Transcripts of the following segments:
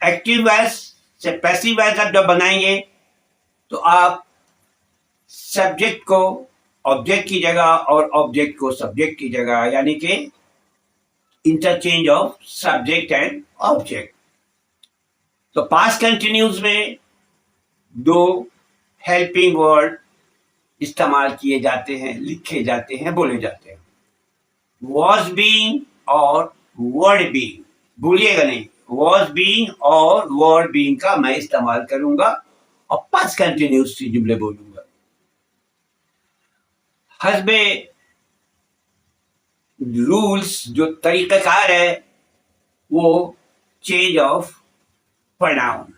Active voice से passive voice आप जब बनाएंगे तो आप सब्जेक्ट को ऑब्जेक्ट की जगह और ऑब्जेक्ट को सब्जेक्ट की जगह, यानी कि interchange of subject and object. तो पास्ट कंटिन्यूस में दो हेल्पिंग वर्ड इस्तेमाल किए जाते हैं, लिखे जाते हैं, बोले जाते हैं, वॉज बीइंग और वर्ड बीइंग। भूलिएगा नहीं, वॉज बीइंग और वर्ड बीइंग का मैं इस्तेमाल करूंगा और पास्ट कंटिन्यूस से जुमले बोलूंगा। हस्बे रूल्स जो तरीकाकार है वो चेंज ऑफ प्रोनाउन,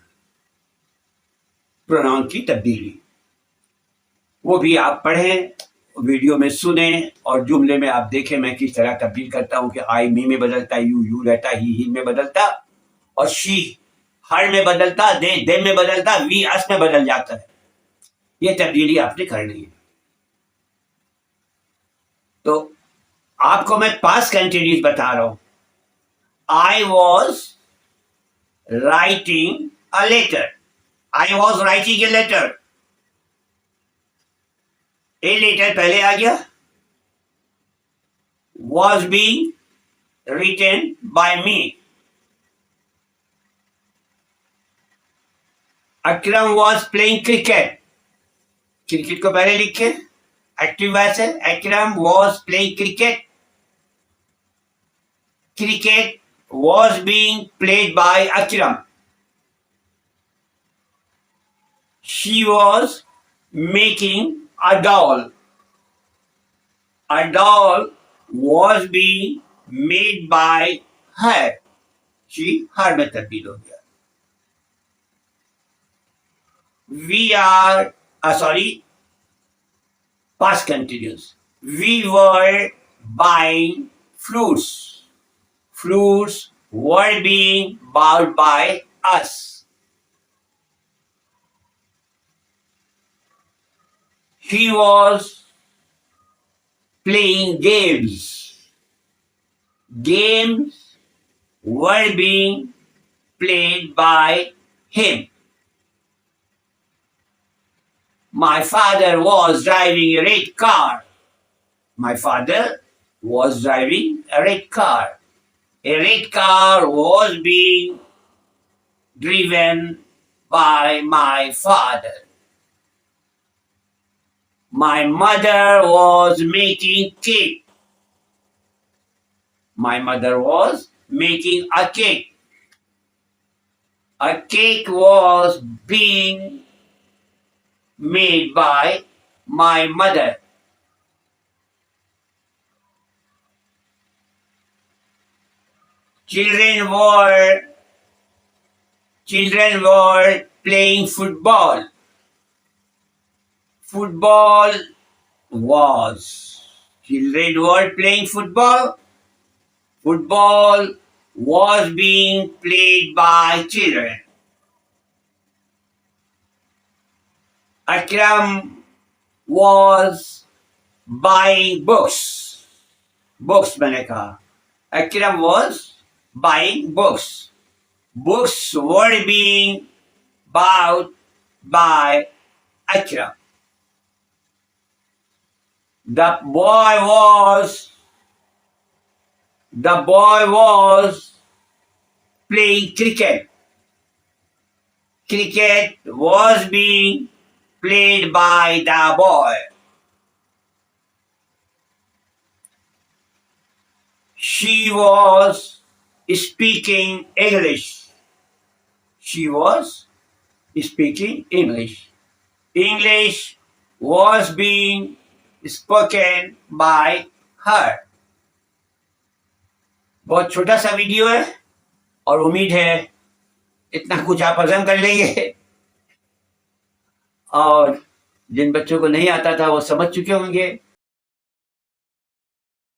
प्रोनाउन की तब्दीली, वो भी आप पढ़ें, वीडियो में सुने और जुमले में आप देखें मैं किस तरह तब्दील करता हूं कि आई मी में बदलता, यू रहता, ही में बदलता, और शी हर में बदलता, दे देम में बदलता, वी अस में बदल जाता है। ये तब्दीली आपने करनी है। तो आपको मैं पास्ट कंटिन्यूस बता रहा हूं। I was writing a letter, I was writing a letter, a letter पहले आ गया, was being written by me, Akram was playing cricket, cricket को पहले लिखे, एक्टिव वॉइस है, Akram was playing cricket, cricket was being played by Akram, she was making a doll, a doll was being made by her, she her में तब्दील हो गया। We are past continuous, we were buying fruits, fruits were being bought by us, he was playing games, games were being played by him, my father was driving a red car, my father was driving a red car, a red car was being driven by my father, my mother was making cake, my mother was making a cake was being made by my mother, children were playing football, football was, children were playing football, football was being played by children, Akram was buying books, books मैंने कहा, Akram was buying books, books were being bought by Akram, the boy was playing cricket, cricket was being played by the boy, she was speaking English, she was speaking English, English was being spoken by her। बहुत छोटा सा video है और उम्मीद है इतना कुछ आप हजम कर लेंगे और जिन बच्चों को नहीं आता था वो समझ चुके होंगे।